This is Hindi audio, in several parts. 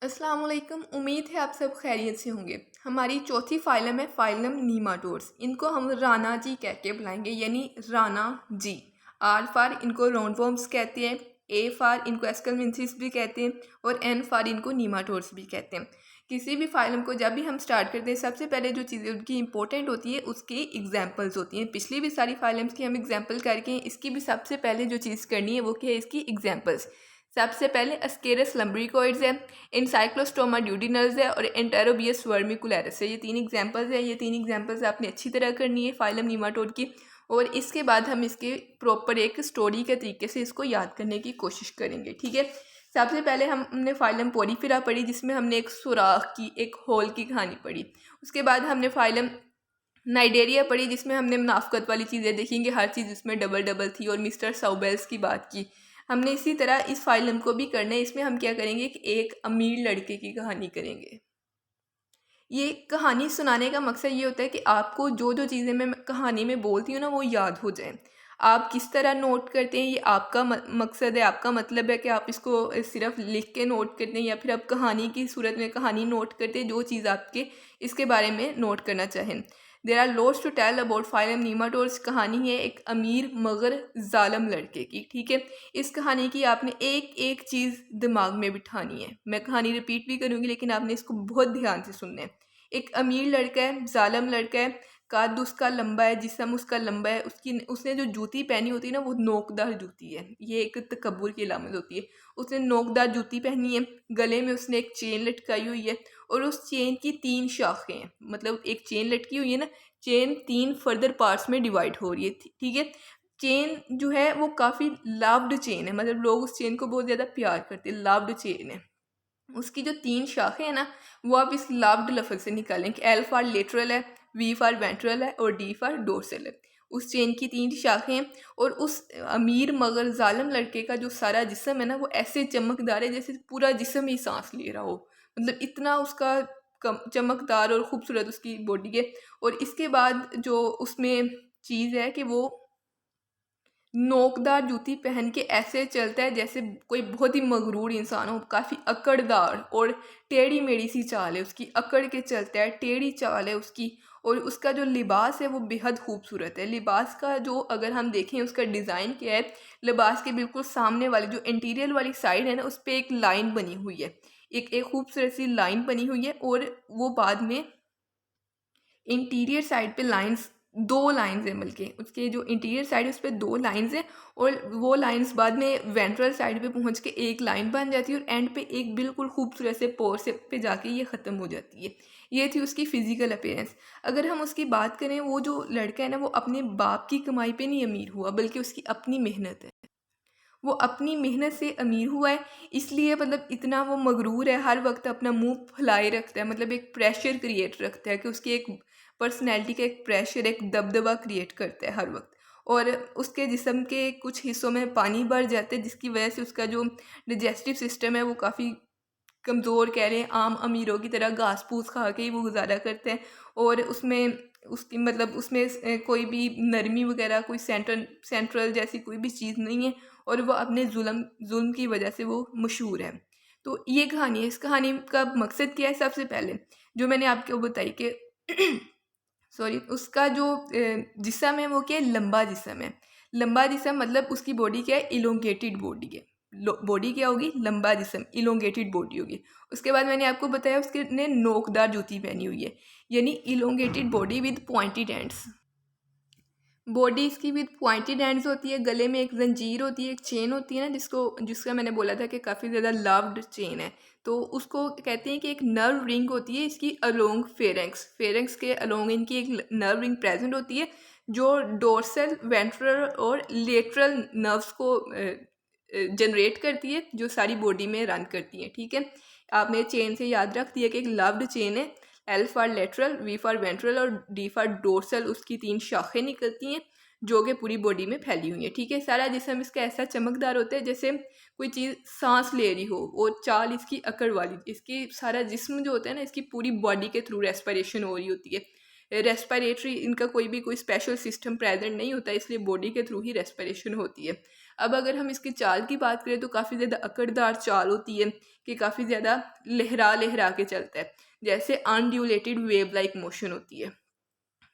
अस्सलाम वालेकुम। उम्मीद है आप सब खैरियत से होंगे। हमारी चौथी फाइलम है फाइलम नीमाटोड्स। इनको हम राना जी कह के बुलाएंगे, यानी राना जी। आर फार इनको राउंडवॉर्म्स कहते हैं, ए फार इनको एस्कलमेंसिस भी कहते हैं और एन फार इनको नीमाटोड्स भी कहते हैं। किसी भी फाइलम को जब भी हम स्टार्ट करते हैं सबसे पहले जो चीज़ें उनकी इंपॉर्टेंट होती है उसकी एग्जाम्पल्स होती हैं। पिछली भी सारी फाइलम्स की हम एग्जाम्पल करके हैं, इसकी भी सबसे पहले जो चीज़ करनी है वो क्या है, इसकी एग्जाम्पल्स। सबसे पहले अस्केरस लम्ब्रिकॉइड्स है, इनसाइक्लोस्टोमा ड्यूडिनल्स है और एंटेरोबियस वर्मिकुलरिस है। ये तीन एग्जांपल्स है। ये तीन एग्जांपल्स आपने अच्छी तरह करनी है फाइलम नीमाटोड की, और इसके बाद हम इसके प्रॉपर एक स्टोरी के तरीके से इसको याद करने की कोशिश करेंगे। ठीक है, सबसे पहले हमने फाइलम पोरीफेरा पढ़ी जिसमें हमने एक सुराख की, एक होल की कहानी पढ़ी। उसके बाद हमने फाइलम नाइडेरिया पढ़ी जिसमें हमने मुनाफ्कत वाली चीज़ें देखेंगे, हर चीज़ इसमें डबल डबल थी, और मिस्टर साउबेल्स की बात की हमने। इसी तरह इस फाइलम को भी करना है। इसमें हम क्या करेंगे कि एक अमीर लड़के की कहानी करेंगे। ये कहानी सुनाने का मकसद ये होता है कि आपको जो जो चीज़ें मैं कहानी में बोलती हूँ ना वो याद हो जाए। आप किस तरह नोट करते हैं ये आपका मकसद है, आपका मतलब है कि आप इसको सिर्फ लिख के नोट करते हैं या फिर आप कहानी की सूरत में कहानी नोट करते हैं, जो चीज़ आपके इसके बारे में नोट करना चाहें। There are loads to tell about phylum nematodes. कहानी है एक अमीर मगर जालम लड़के की। ठीक है, इस कहानी की आपने एक एक चीज़ दिमाग में बिठानी है। मैं कहानी रिपीट भी करूँगी लेकिन आपने इसको बहुत ध्यान से सुनना है। एक अमीर लड़का है, जालम लड़का है, कद उसका लंबा है, जिस्म उसका लंबा है, उसने जो जूती पहनी होती है ना वो नोकदार जूती है। ये एक तकब्बुर की अलामत होती है। उसने नोकदार जूती पहनी है, गले में उसने एक चेन लटकाई हुई है और उस चेन की 3 शाखें हैं। मतलब एक चेन लटकी हुई है ना, चेन 3 फर्दर पार्ट्स में डिवाइड हो रही है। ठीक है, चेन जो है वो काफ़ी लव्ड चेन है, मतलब लोग उस चेन को बहुत ज़्यादा प्यार करते हैं, लव्ड चेन है। उसकी जो 3 शाखें हैं ना वो आप इस लव्ड लफ्ज़ से निकालें कि एल फॉर लेटरल है, वी फॉर वेंट्रल है और डी फॉर डोर्सल है। उस चेन की 3 शाखें हैं और उस अमीर मगर जालिम लड़के का जो सारा जिस्म है ना वो ऐसे चमकदार है जैसे पूरा जिस्म ही सांस ले रहा हो। मतलब इतना उसका चमकदार और ख़ूबसूरत उसकी बॉडी है। और इसके बाद जो उसमें चीज़ है कि वो नोकदार जूती पहन के ऐसे चलता है जैसे कोई बहुत ही मगरूर इंसान हो, काफ़ी अकड़दार और टेढ़ी मेढ़ी सी चाल है उसकी, अकड़ के चलता है, टेढ़ी चाल है उसकी। और उसका जो लिबास है वो बेहद खूबसूरत है। लिबास का जो अगर हम देखें उसका डिज़ाइन क्या है, लिबास के बिल्कुल सामने वाली जो इंटीरियर वाली साइड है ना उस पर एक लाइन बनी हुई है, एक एक खूबसूरत सी लाइन बनी हुई है। और वो बाद में इंटीरियर साइड पे लाइंस, 2 लाइंस हैं, बल्कि उसके जो इंटीरियर साइड है उस पे 2 लाइंस हैं और वो लाइंस बाद में वेंट्रल साइड पे पहुंच के एक लाइन बन जाती है और एंड पे एक बिल्कुल खूबसूरत से पोर से पे जाके ये ख़त्म हो जाती है। ये थी उसकी फ़िज़िकल अपीयरेंस। अगर हम उसकी बात करें, वो जो लड़का है ना वो अपने बाप की कमाई पे नहीं अमीर हुआ बल्कि उसकी अपनी मेहनत है। वो अपनी मेहनत से अमीर हुआ है, इसलिए मतलब इतना वो मगरूर है, हर वक्त अपना मुंह फुलाए रखता है, मतलब एक प्रेशर क्रिएट रखता है कि उसकी एक पर्सनैलिटी का एक प्रेशर, एक दबदबा क्रिएट करता है हर वक्त। और उसके जिस्म के कुछ हिस्सों में पानी भर जाता है जिसकी वजह से उसका जो डाइजेस्टिव सिस्टम है वो काफ़ी कमज़ोर, कह रहे हैं आम अमीरों की तरह घास फूस खा के ही वो गुजारा करते हैं। और उसमें उसकी मतलब उसमें कोई भी नरमी वगैरह, कोई सेंट्रल जैसी कोई भी चीज़ नहीं है और वो अपने जुल्म की वजह से वो मशहूर है। तो ये कहानी है। इस कहानी का मकसद क्या है, सबसे पहले जो मैंने आपको बताई कि सॉरी, उसका जो जिस्म है वो क्या है, लंबा जिस्म है। लंबा जिस्म मतलब उसकी बॉडी क्या है, इलोंगेटेड बॉडी है। बॉडी क्या होगी, लंबा जिस्म, इलोंगेटेड बॉडी होगी। उसके बाद मैंने आपको बताया उसके ने नोकदार जूती पहनी हुई है, यानी elongated body with pointed ends. Body इसकी विद पॉइंटेड एंड्स होती है, गले में एक जंजीर होती है, एक चेन होती है ना जिसका मैंने बोला था कि काफ़ी ज़्यादा लव्ड चेन है। तो उसको कहते हैं कि एक नर्व रिंग होती है इसकी अलोंग फेरेंक्स, फेरेंक्स के अलोंग इनकी एक नर्व रिंग प्रेजेंट होती है जो डोर्सल, वेंट्रल और लेटरल नर्व्स को जनरेट करती है, जो सारी बॉडी में रन करती है। ठीक है, आपने चेन से याद रख दिया कि एक लव्ड चेन है, L for lateral, V for ventral और डी फॉर डोर्सल, उसकी 3 शाखें निकलती हैं जो कि पूरी बॉडी में फैली हुई है। ठीक है, सारा जिस्म इसका ऐसा चमकदार होता है जैसे कोई चीज़ सांस ले रही हो, और चाल इसकी अकड़ वाली, इसकी सारा जिस्म जो होता है ना इसकी पूरी बॉडी के थ्रू रेस्पिरेशन हो रही होती है। रेस्पिरेटरी इनका कोई स्पेशल सिस्टम प्रेजेंट नहीं होता, इसलिए बॉडी के थ्रू ही रेस्पिरेशन होती है। अब अगर हम इसकी चाल की बात करें तो काफ़ी ज़्यादा अकड़दार चाल होती है कि काफ़ी ज़्यादा लहरा लहरा के चलता है, जैसे अनड्यूलेटेड वेव लाइक मोशन होती है,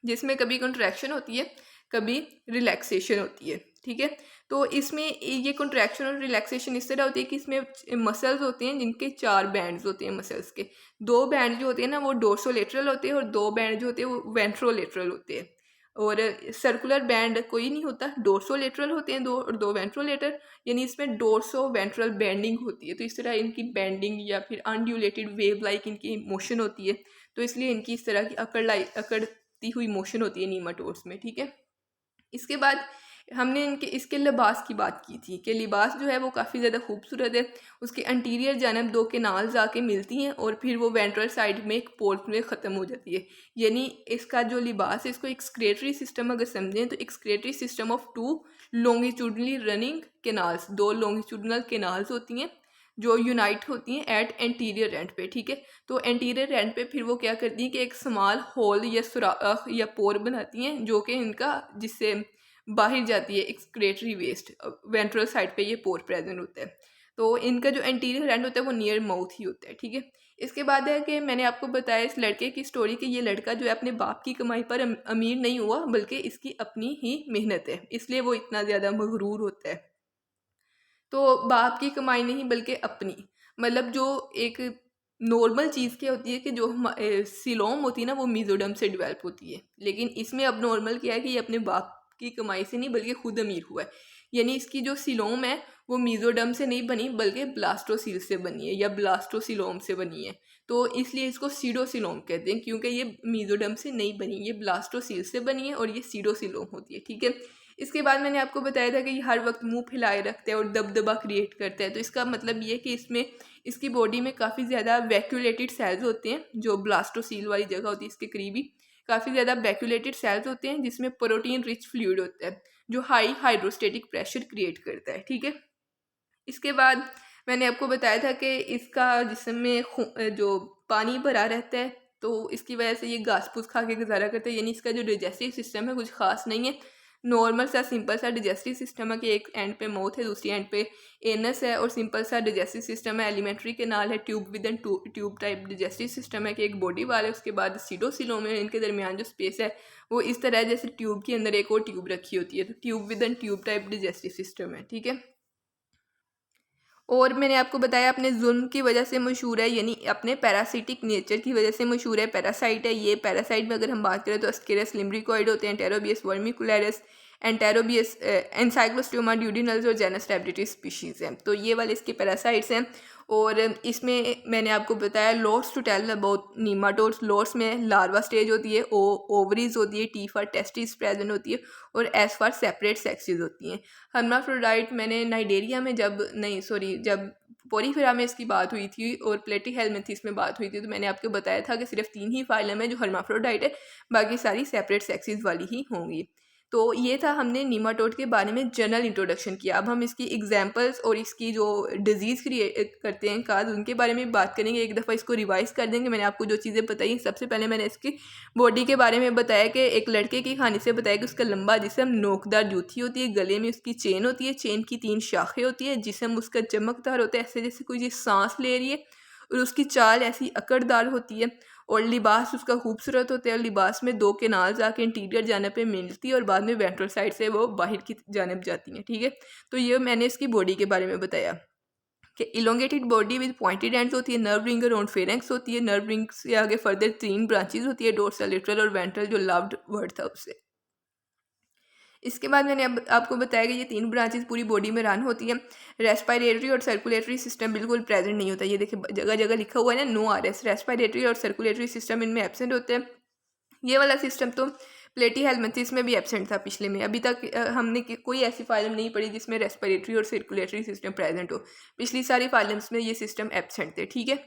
जिसमें कभी कंट्रैक्शन होती है कभी रिलैक्सेशन होती है। ठीक है, तो इसमें ये कंट्रैक्शन और रिलैक्सेशन इस तरह होती है कि इसमें मसल्स होते हैं जिनके 4 बैंड्स होते हैं मसल्स के। 2 बैंड जो होते हैं ना वो डोर्सोलेटरल होते हैं और 2 बैंड जो होते हैं वो वेंट्रोलेटरल होते हैं। और सर्कुलर बैंड कोई नहीं होता, डोर्सोलेटरल होते हैं 2 और 2 वेंट्रोलेटर, यानी इसमें डोर्सो वेंट्रल बैंडिंग होती है। तो इस तरह इनकी बैंडिंग या फिर अनड्यूलेटेड वेव लाइक इनकी मोशन होती है, तो इसलिए इनकी इस तरह की अकड़ती हुई मोशन होती है नीमाटोड्स में। ठीक है, इसके बाद हमने इनके इसके लिबास की बात की थी कि लिबास जो है वो काफ़ी ज़्यादा खूबसूरत है। उसके अंटीरियर जानब 2 केनाल्स आके मिलती हैं और फिर वो वेंट्रल साइड में एक पोर्ट में ख़त्म हो जाती है। यानी इसका जो लिबास है इसको एक्सक्रेटरी सिस्टम अगर समझें तो excretory system of 2 longitudinally running canals, 2 longitudinal canals होती हैं जो यूनाइट होती हैं एट एंटीरियर एंड पे। ठीक है, तो एंटीरियर एंड पे फिर वो क्या करती हैं कि एक स्मॉल होल या सुराख या पोर बनाती हैं जो कि इनका जिससे बाहर जाती है एक्सक्रेटरी वेस्ट। वेंट्रल साइड पे ये पोर प्रेजेंट होता है, तो इनका जो एंटीरियर एंड होता है वो नियर माउथ ही होता है। ठीक है, इसके बाद है कि मैंने आपको बताया इस लड़के की स्टोरी कि ये लड़का जो है अपने बाप की कमाई पर अमीर नहीं हुआ बल्कि इसकी अपनी ही मेहनत है, इसलिए वो इतना ज़्यादा मगरूर होता है। तो बाप की कमाई नहीं बल्कि अपनी, मतलब जो एक नॉर्मल चीज़ क्या होती है कि जो सिलोम होती है ना वो मीज़ोडम से डेवलप होती है, लेकिन इसमें अब नॉर्मल क्या है कि ये अपने बाप की कमाई से नहीं बल्कि खुद अमीर हुआ है। यानी इसकी जो सिलोम है वो मीज़ोडम से नहीं बनी बल्कि ब्लास्टोसील से बनी है या ब्लास्टोसिलोम से बनी है। तो इसलिए इसको सीडोसिलोम कहते हैं क्योंकि ये मीज़ोडम से नहीं बनी, ये ब्लास्टोसील से बनी है और ये सीडोसिलोम होती है। ठीक है, इसके बाद मैंने आपको बताया था कि ये हर वक्त मुंह फैलाए रखता है और दबदबा क्रिएट करता है। तो इसका मतलब ये है कि इसमें इसकी बॉडी में काफ़ी ज़्यादा वैक्यूलेटेड सेल्स होते हैं, जो ब्लास्टोसील वाली जगह होती है इसके करीब ही काफ़ी ज़्यादा वैक्यूलेटेड सेल्स होते हैं जिसमें प्रोटीन रिच फ्लूइड होता है जो हाई हाइड्रोस्टेटिक प्रेशर क्रिएट करता है। ठीक है, इसके बाद मैंने आपको बताया था कि इसका जिस्म में जो पानी भरा रहता है तो इसकी वजह से ये घास फूस खा के गुजारा करता है, यानी इसका जो डाइजेस्टिव सिस्टम है कुछ खास नहीं है, नॉर्मल सा सिंपल सा डाइजेस्टिव सिस्टम है कि एक एंड पे माउथ है दूसरी एंड पे एनस है और सिंपल सा डाइजेस्टिव सिस्टम है। एलिमेंट्री केनाल है, tube with an tube type digestive system है कि एक बॉडी वाले, उसके बाद सीडोसिलोम है, इनके दरमियान जो स्पेस है वो इस तरह है जैसे ट्यूब के अंदर एक और ट्यूब रखी होती है, तो tube with an tube type digestive system है। ठीक है, और मैंने आपको बताया अपने जुल्म की वजह से मशहूर है, यानी अपने पैरासिटिक नेचर की वजह से मशहूर है, पैरासाइट है ये। पैरासाइट में अगर हम बात करें तो अस्केरस लिम्ब्रिकॉइड होते हैं, एंटेरोबियस वर्मिकुलरिस, एंटेरोबियस एनसाइक्लोस्टोमा ड्यूडिनल्स और जेनस रेप्टिटिस स्पीशीज़ हैं। तो ये वाले इसके पैरासाइट्स हैं। और इसमें मैंने आपको बताया lots to tell about nematodes. Lots में लार्वा स्टेज होती है, ओवरीज होती है, टी फॉर टेस्टिस प्रेजेंट होती है और एस फॉर सेपरेट सेक्सेस होती हैं। हर्माफ्रोडाइट मैंने नाइडेरिया में जब पोरीफेरा में इसकी बात हुई थी और प्लेटीहेल्मिन्थेस में बात हुई थी तो मैंने आपको बताया था कि सिर्फ 3 ही फाइलम है जो हर्माफ्रोडाइट है, बाकी सारी सेपरेट सेक्सेस वाली ही होंगी। तो ये था हमने नीमाटोड के बारे में जनरल इंट्रोडक्शन किया। अब हम इसकी एग्जांपल्स और इसकी जो डिजीज़ क्रिएट करते हैं काज उनके बारे में बात करेंगे। एक दफ़ा इसको रिवाइज कर देंगे। मैंने आपको जो चीज़ें बताई, सबसे पहले मैंने इसकी बॉडी के बारे में बताया कि एक लड़के की कहानी से बताया कि उसका लंबा जिस्म, नोकदार जूठी होती है, गले में उसकी चेन होती है, चेन की 3 शाखें होती है, जिस्म उसका चमकदार होता है ऐसे जैसे कोई चीज़ सांस ले रही है, और उसकी चाल ऐसी अकड़दार होती है, और लिबास उसका खूबसूरत होता है। लिबास में 2 केनाल जाके इंटीरियर जाने पे मिलती है और बाद में वेंट्रल साइड से वो बाहर की जानब जाती हैं। ठीक है, तो ये मैंने इसकी बॉडी के बारे में बताया कि elongated body with pointed ends होती है, नर्व रिंग अराउंड फेरेंक्स होती है, नर्व रिंग से आगे फर्दर 3 ब्रांचेज होती है, डोर्सल, लेटरल और वेंट्रल, जो लव्ड वर्ड था उससे। इसके बाद मैंने अब आपको बताया कि ये 3 ब्रांचेस पूरी बॉडी में रन होती है। रेस्पिरेटरी और सर्कुलेटरी सिस्टम बिल्कुल प्रेजेंट नहीं होता, ये देखिए जगह जगह लिखा हुआ है ना, नो आर एस। रेस्पिरेटरी और सर्कुलेटरी सिस्टम इनमें एब्सेंट होते हैं। ये वाला सिस्टम तो प्लेटीहेल्मिन्थेस में भी एब्सेंट था पिछले में। अभी तक हमने कोई ऐसी फाइलम नहीं पढ़ी जिसमें रेस्पिरेटरी और सर्कुलेटरी सिस्टम प्रेजेंट हो। पिछली सारी फाइलम्स में ये सिस्टम एब्सेंट थे। ठीक है,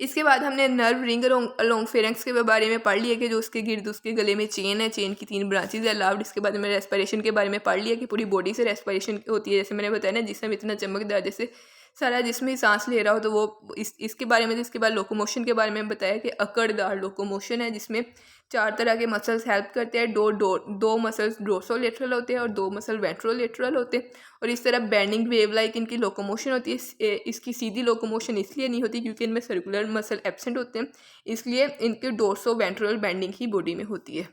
इसके बाद हमने नर्व रिंग अलोंग फेरेंक्स के बारे में पढ़ लिया कि जो उसके गिर्द उसके गले में चेन है, चेन की 3 ब्रांचेज है, लाउड। इसके बाद मैंने रेस्पिरेशन के बारे में पढ़ लिया कि पूरी बॉडी से रेस्पिरेशन होती है, जैसे मैंने बताया ना जिसम इतना चमकदार जैसे सारा जिसम ही सांस ले रहा हो, तो वो इसके बारे में, इसके बाद लोकोमोशन के बारे में बताया कि अकड़दार लोकोमोशन है, जिसमें 4 तरह के मसल्स हेल्प करते हैं। दो मसल्स डोर्सोलेटरल होते हैं और 2 मसल वेंट्रोलेटरल होते हैं। और इस तरह बेंडिंग वेव लाइक इनकी लोकोमोशन होती है। इसकी सीधी लोकोमोशन इसलिए नहीं होती क्योंकि इनमें सर्कुलर मसल एब्सेंट होते हैं, इसलिए इनके डोर्सो वेंट्रल बेंडिंग ही बॉडी में होती है।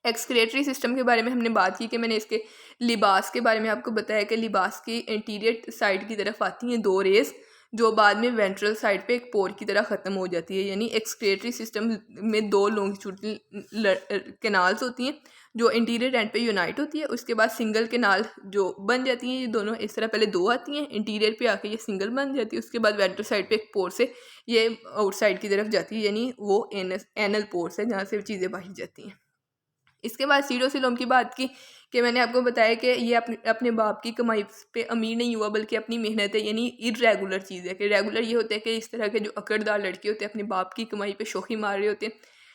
एक्सक्रेटरी सिस्टम के बारे में हमने बात की कि मैंने इसके लिबास के बारे में आपको बताया कि लिबास की इंटीरियर साइड की तरफ आती हैं 2 रेस, जो बाद में वेंट्रल साइड पे एक पोर की तरह ख़त्म हो जाती है। यानी एक्सक्रेटरी सिस्टम में 2 लॉन्गिट्यूडनल कैनाल्स होती हैं जो इंटीरियर एंड पे यूनाइट होती है। उसके बाद सिंगल कैनाल जो बन जाती हैं, ये दोनों इस तरह पहले 2 आती हैं, इंटीरियर पे आके ये सिंगल बन जाती है। उसके बाद वेंट्रल साइड पे एक पोर से ये आउटसाइड की तरफ जाती है, यानी वो एनल पोर्स है जहाँ से चीज़ें बाहर जाती हैं। इसके बाद सीरोसिलोम की बात की कि मैंने आपको बताया कि ये अपने बाप की कमाई पे अमीर नहीं हुआ, बल्कि अपनी मेहनत है, यानी इरेगुलर चीज़ है। कि रेगुलर ये होता है कि इस तरह के जो अकड़दार लड़के होते हैं अपने बाप की कमाई पे शौखी मार रहे होते हैं,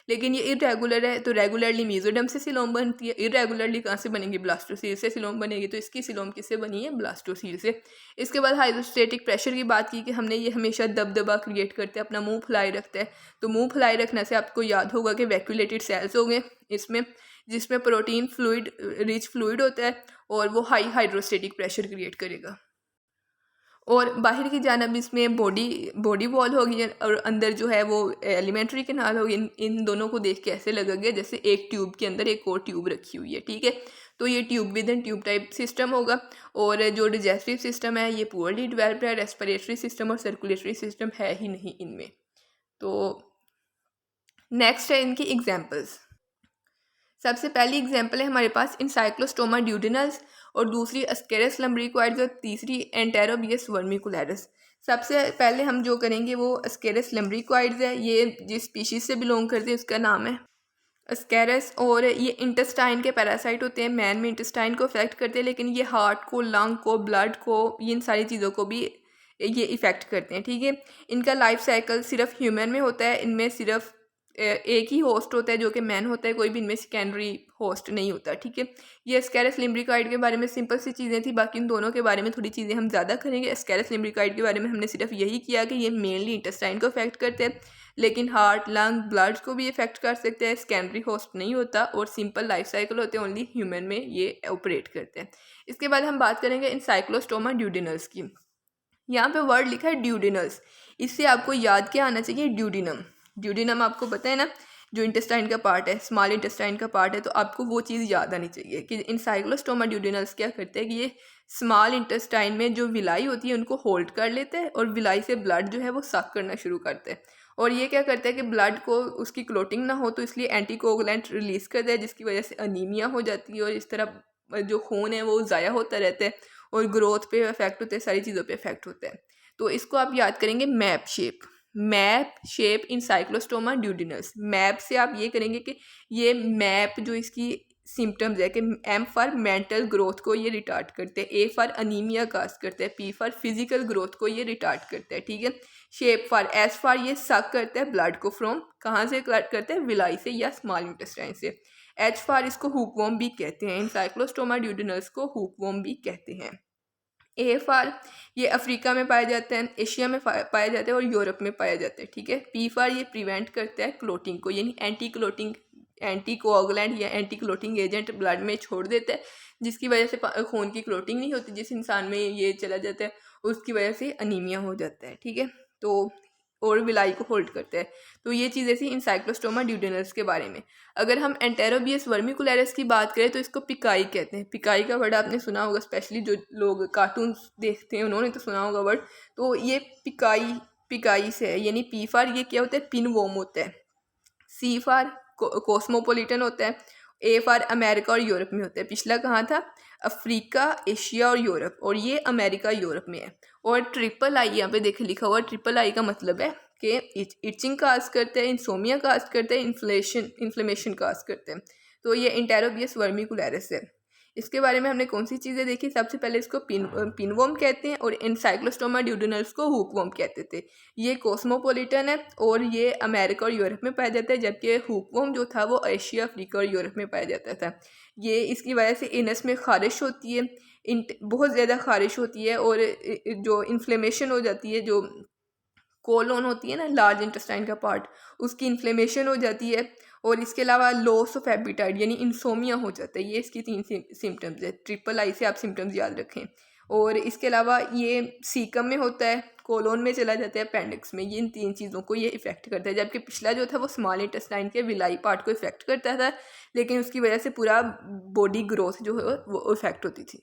लेकिन ये इरेगुलर है। तो रेगुलरली मेसोडर्म से सिलोम बनती है, इरेगुलरली कहाँ से बनेगी? ब्लास्टोसील से सिलोम बनेगी। तो इसकी सिलोम किससे बनी है? ब्लास्टोसील से। इसके बाद हाइड्रोस्टेटिक प्रेशर की बात की कि हमने, ये हमेशा दबदबा क्रिएट करते हैं, अपना मुंह फुलाए रखता है। तो मुंह फुलाए रखने से आपको याद होगा कि वैक्यूलेटेड सेल्स हो गए इसमें, जिसमें प्रोटीन फ्लूइड रिच फ्लूइड होता है और वो हाई हाइड्रोस्टेटिक प्रेशर क्रिएट करेगा। और बाहर की जानब इसमें बॉडी वॉल होगी और अंदर जो है वो एलिमेंट्री कैनाल होगी। इन दोनों को देख के ऐसे लगेगा जैसे एक ट्यूब के अंदर एक और ट्यूब रखी हुई है, ठीक है। तो ये tube with in tube type system होगा। और जो डिजेस्टिव सिस्टम है ये पुअरली डेवलप्ड है। रेस्पिरेटरी सिस्टम और सर्कुलेटरी सिस्टम है ही नहीं इनमें। तो नेक्स्ट है इनकी एग्जाम्पल्स। सबसे पहली एग्जाम्पल है हमारे पास इनसाइक्लोस्टोमा ड्यूडिनल्स, और दूसरी अस्केरस लम्ब्रिक्वाइड्स, और तीसरी एंटेरोबियस वर्मिकुलरिस। सबसे पहले हम जो करेंगे वो अस्केरस लम्ब्रिक्वाइड्स है। ये जिस स्पीशीज से बिलोंग करते हैं उसका नाम है अस्केरस, और ये इंटेस्टाइन के पैरासाइट होते हैं। मैन में इंटेस्टाइन को अफेक्ट करते हैं, लेकिन ये हार्ट को, लंग को, ब्लड को, इन सारी चीज़ों को भी ये इफ़ेक्ट करते हैं, ठीक है। इनका लाइफ साइकिल सिर्फ ह्यूमन में होता है। इनमें सिर्फ एक ही होस्ट होता है जो कि मैन होता है, कोई भी इनमें सेकेंडरी होस्ट नहीं होता, ठीक है। ये स्कैरस लिम्ब्रिकाइड के बारे में सिंपल सी चीज़ें थी, बाकी इन दोनों के बारे में थोड़ी चीज़ें हम ज़्यादा करेंगे। स्कैरस लिम्ब्रिकाइड के बारे में हमने सिर्फ यही किया कि ये मेनली इंटेस्टाइन को अफेक्ट करते हैं, लेकिन हार्ट, लंग, ब्लड को भी इफेक्ट कर सकते हैं। सेकेंडरी होस्ट नहीं होता और सिंपल लाइफ साइकिल होते हैं, ओनली ह्यूमन में ये ऑपरेट करते हैं। इसके बाद हम बात करेंगे इनसाइक्लोस्टोमा ड्यूडिनल्स की। यहाँ पे वर्ड लिखा है ड्यूडिनल्स, इससे आपको याद क्या आना चाहिए? ड्यूडिनम। ड्यूडिनम आपको पता है ना, जो इंटेस्टाइन का पार्ट है, स्मॉल इंटेस्टाइन का पार्ट है, तो आपको वो चीज़ याद आनी चाहिए कि इनसाइक्लोस्टोमा ड्यूडिनल्स क्या करते हैं कि ये स्मॉल इंटेस्टाइन में जो विलाई होती है उनको होल्ड कर लेते हैं और विलाई से ब्लड जो है वो सक करना शुरू करते हैं। और ये क्या करता है कि ब्लड को उसकी क्लोटिंग ना हो, तो इसलिए एंटीकोगुलेंट रिलीज़ करता है, जिसकी वजह से अनीमिया हो जाती है और इस तरह जो खून है वो ज़ाया होता रहता है और ग्रोथ पे इफेक्ट होते हैं, सारी चीज़ों पे इफेक्ट होता है। तो इसको आप याद करेंगे map shape. Map shape in cyclostoma duodenales. Map से आप ये करेंगे कि ये मैप जो इसकी सिम्टम्स है कि एम फॉर मेंटल ग्रोथ को ये रिटार्ड करते हैं, ए फॉर अनीमिया कास्ट करते हैं, पी फॉर फिजिकल ग्रोथ को ये रिटार्ड करते हैं, ठीक है। शेप फॉर, एस फॉर ये सक करते हैं ब्लड को फ्रॉम, कहाँ से करते हैं? विलाई से या स्मॉल इंटेस्टाइन से। एच फॉर इसको हुकवॉर्म भी कहते हैं, इन साइक्लोस्टोमा ड्यूडिनल्स को हुकवॉर्म भी कहते हैं। ए फॉर ये अफ्रीका में पाए जाते हैं, एशिया में पाए जाते हैं और यूरोप में पाए जाते हैं, ठीक है। पी फॉर ये प्रिवेंट करता है क्लोटिंग को, यानी एंटी क्लोटिंग, एंटी कोआगुलेंट या एंटी क्लोटिंग एजेंट ब्लड में छोड़ देता है, जिसकी वजह से खून की क्लोटिंग नहीं होती। जिस इंसान में ये चला जाता है उसकी वजह से अनीमिया हो जाता है, ठीक है। तो और विलाई को होल्ड करता है। तो ये चीज़ ऐसी इनसाइक्लोस्टोमा ड्यूडिनल्स के बारे में। अगर हम एंटेरोबियस वर्मिकुलरिस की बात करें तो इसको पिकाई कहते हैं। पिकाई का वर्ड आपने सुना होगा, स्पेशली जो लोग कार्टून देखते हैं उन्होंने तो सुना होगा वर्ड। तो ये पिकाई से है, यानी पी फॉर ये क्या होता है? पिनवॉर्म होता है। सी फॉर कॉस्मोपोलिटन होता है। ए फॉर अमेरिका और यूरोप में होता है। पिछला कहाँ था? अफ्रीका, एशिया और यूरोप, और ये अमेरिका यूरोप में है। और ट्रिपल आई यहाँ पे देखे लिखा हुआ, ट्रिपल आई का मतलब है कि इचिंग काज करते हैं, इंसोमिया काज करते हैं, इन्फ्लेमेशन काज करते हैं। तो ये एंटेरोबियस वर्मिकुलरिस है। इसके बारे में हमने कौन सी चीज़ें देखी? सबसे पहले इसको पिनवॉर्म कहते हैं और एनसाइक्लोस्टोमा ड्यूडिनल्स को हुकवॉर्म कहते थे। ये कॉस्मोपोलिटन है और ये अमेरिका और यूरोप में पाया जाता है, जबकि हुकवॉर्म जो था वो एशिया, अफ्रीका और यूरोप में पाया जाता था। ये इसकी वजह से एनस में खारिश होती है, बहुत ज़्यादा ख़ारिश होती है और जो इन्फ्लेमेशन हो जाती है, जो कोलोन होती है ना, लार्ज इंटेस्टाइन का पार्ट, उसकी इन्फ्लेमेशन हो जाती है। और इसके अलावा लॉस ऑफ एपिटाइट यानी इंसोमिया हो जाता है। ये इसकी 3 सिम्टम्स है। ट्रिपल आई से आप सिम्टम्स याद रखें। और इसके अलावा ये सीकम में होता है, कोलोन में चला जाता है, अपेंडिक्स में। ये इन 3 चीज़ों को ये इफ़ेक्ट करता है। जबकि पिछला जो था वो स्मॉल इंटेस्टाइन के विलाई पार्ट को इफ़ेक्ट करता था, लेकिन उसकी वजह से पूरा बॉडी ग्रोथ जो है वो इफ़ेक्ट होती थी।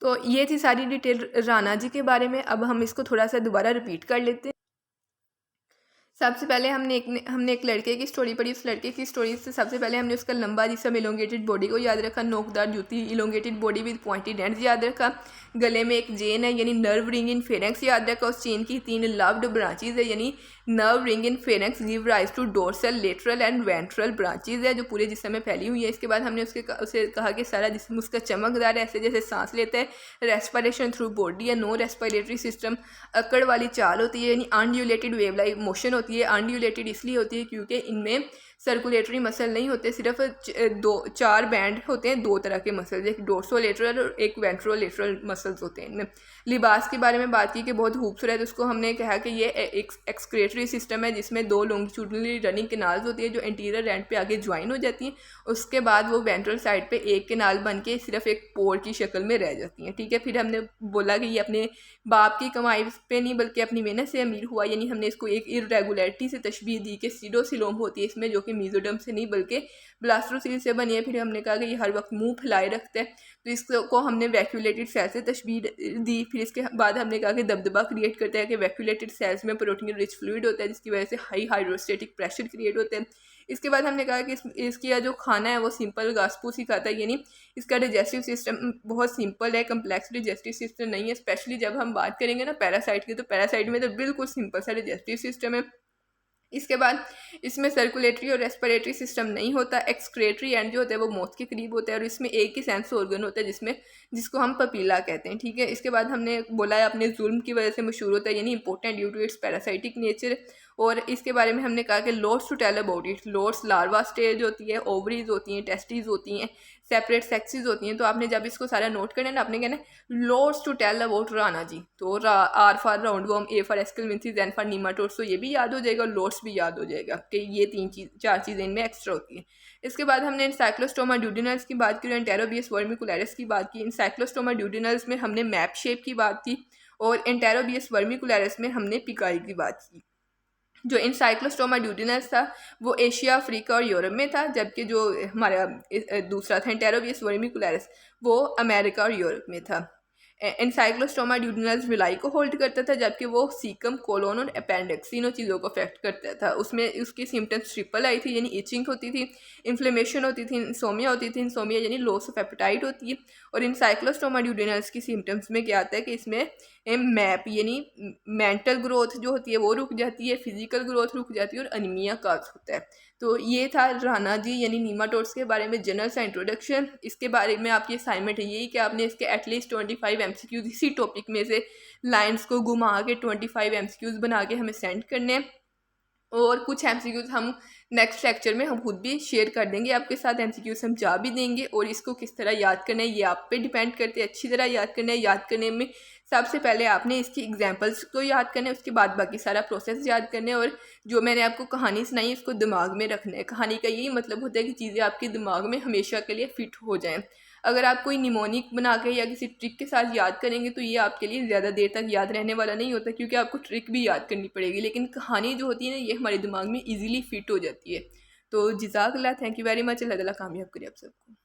तो ये थी सारी डिटेल राणा जी के बारे में। अब हम इसको थोड़ा सा दोबारा रिपीट कर लेते हैं। सबसे पहले हमने एक लड़के की स्टोरी पढ़ी। उस लड़के की स्टोरी से सबसे पहले हमने उसका लंबा जिसम इलोंगेटेड बॉडी को याद रखा, नोकदार जूती elongated body with pointed ends याद रखा, गले में एक चेन है यानी नर्व रिंग इन फेरेंक्स याद रखा, उस चेन की 3 लव्ड ब्रांचेज है यानी nerve ring in pharynx give rise to dorsal lateral and ventral branches है जो पूरे जिस्म में फैली हुई है। इसके बाद हमने उसे कहा कि सारा जिस्म उसका चमकदार है, ऐसे जैसे सांस लेता है। रेस्पिरेशन थ्रू बॉडी है, नो रेस्पिरेटरी सिस्टम, अकड़ वाली चाल होती है यानी अनड्यूलेटेड वेव लाइक मोशन होती है। अनड्यूलेटेड इसलिए होती है क्योंकि इनमें सर्कुलेटरी मसल नहीं होते, सिर्फ 4 बैंड होते हैं, 2 तरह के मसल्स, एक डोर्सोलेटरल और एक वेंट्रोलेटरल मसल्स होते हैं इनमें। लिबास के बारे में बात की कि बहुत खूबसूरत, उसको हमने कहा कि ये एक एक्सक्रेटरी सिस्टम है जिसमें 2 लॉन्गिट्यूडनली रनिंग कैनाल्स होती है जो एंटीरियर एंड पे आगे ज्वाइन हो जाती हैं। उसके बाद वो वेंट्रल साइड पे एक कैनाल बन के सिर्फ एक पोर की शक्ल में रह जाती हैं। ठीक है, फिर हमने बोला कि ये अपने बाप की कमाई पे नहीं बल्कि अपनी मेहनत से अमीर हुआ, यानी हमने इसको एक इरेगुलरिटी से तशबीह दी कि सीडोसिलोम होती है इसमें, जो कि मीजोडर्म से नहीं बल्कि ब्लास्टोसील से बनी है। फिर हमने कहा कि ये हर वक्त मुंह फैलाए रखता है, तो इसको हमने वैक्यूलेटेड सेल से तशबीह दी। फिर इसके बाद हमने कहा कि दबदबा क्रिएट करता है कि वैक्यूलेटेड सेल्स में प्रोटीन रिच फ्लूइड होता है जिसकी वजह से हाई हाइड्रोस्टेटिक प्रेशर क्रिएट होता है। इसके बाद हमने कहा कि इसका जो खाना है वो सिंपल घास-फूस ही खाता है, यानी इसका डाइजेस्टिव सिस्टम बहुत सिंपल है, कम्प्लेक्स डाइजेस्टिव सिस्टम नहीं है। स्पेशली जब हम बात करेंगे ना पैरासाइट की, तो पैरासाइट में तो बिल्कुल सिंपल सा डाइजेस्टिव सिस्टम है। इसके बाद इसमें सर्कुलेटरी और रेस्पिरेटरी सिस्टम नहीं होता। एक्सक्रेटरी एंड जो होता है वो मौत के करीब होता है और इसमें एक ही सेंस ऑर्गन होता है जिसको हम पपीला कहते हैं। ठीक है, इसके बाद हमने बोला है अपने जुल्म की वजह से मशहूर होता है यानी important due to its parasitic nature. और इसके बारे में हमने कहा कि loads to tell about it. Loads larva stage होती है, ओवरीज होती हैं, टेस्टीज होती हैं, सेपरेट सेक्सेस होती हैं। तो आपने जब इसको सारा नोट करना है ना, आपने कहना है loads to tell about Rana ji. तो R for roundworm, A for aschelminthes, N for nematodes, तो ये भी याद हो जाएगा, लोड्स भी याद हो जाएगा कि ये 4 चीज़ें इनमें एक्स्ट्रा होती हैं। इसके बाद हमने एनसाइक्लोस्टोमा ड्यूडिनल्स की बात की, एंटेरोबियस वर्मिकुलरिस की बात की। एनसाइक्लोस्टोमा ड्यूडिनल्स में हमने मैप शेप की बात की और एंटेरोबियस वर्मिकुलरिस में हमने पिकाई की बात की। जो एनसाइक्लोस्टोमा ड्यूडिनल्स था वो एशिया, अफ्रीका और यूरोप में था, जबकि जो हमारा दूसरा था एंटेरोबियस वर्मिकुलरिस वो अमेरिका और यूरोप में था। एनसाइक्लोस्टोमा ड्यूडिनल्स विलाई को होल्ड करता था, जबकि वो सीकम, कोलोन और अपेंडिक्स तीनों चीज़ों को अफेक्ट करता था। उसमें उसकी सिम्टम्स ट्रिपल आई थी यानी इचिंग होती थी, इन्फ्लेमेशन होती थी, इंसोमिया होती थी, इंसोमिया यानी लॉस ऑफ एपेटाइट होती है। और एनसाइक्लोस्टोमा ड्यूडिनल्स की सिम्टम्स में क्या आता है कि इसमें मैप यानी मेंटल ग्रोथ जो होती है वो रुक जाती है, फिजिकल ग्रोथ रुक जाती है और अनीमिया काज होता है। तो ये था राणा जी यानी नीमाटोड्स के बारे में जनरल सा इंट्रोडक्शन। इसके बारे में आपकी असाइनमेंट है यही कि आपने इसके एटलीस्ट 25 एमसीक्यूज इसी टॉपिक में से लाइन्स को घुमा के 25 एमसीक्यूज बना के हमें सेंड करने हैं। और कुछ एमसीक्यूज हम नेक्स्ट लेक्चर में हम खुद भी शेयर कर देंगे आपके साथ, एमसीक्यू समझा भी देंगे। और इसको किस तरह याद करना है ये आप पे डिपेंड करते हैं। अच्छी तरह याद करना है, याद करने में सबसे पहले आपने इसकी एग्जांपल्स को याद करना है, उसके बाद बाकी सारा प्रोसेस याद करना है। और जो मैंने आपको कहानी सुनाई उसको दिमाग में रखना है। कहानी का यही मतलब होता है कि चीज़ें आपके दिमाग में हमेशा के लिए फिट हो जाएँ। अगर आप कोई निमोनिक बना के या किसी ट्रिक के साथ याद करेंगे तो ये आपके लिए ज़्यादा देर तक याद रहने वाला नहीं होता, क्योंकि आपको ट्रिक भी याद करनी पड़ेगी। लेकिन कहानी जो होती है ना ये हमारे दिमाग में ईजिली फिट हो जाती है। तो जज़ाकल्लाह, थैंक यू वेरी मच। अल्लाह ताला कामयाब करे आप सबको।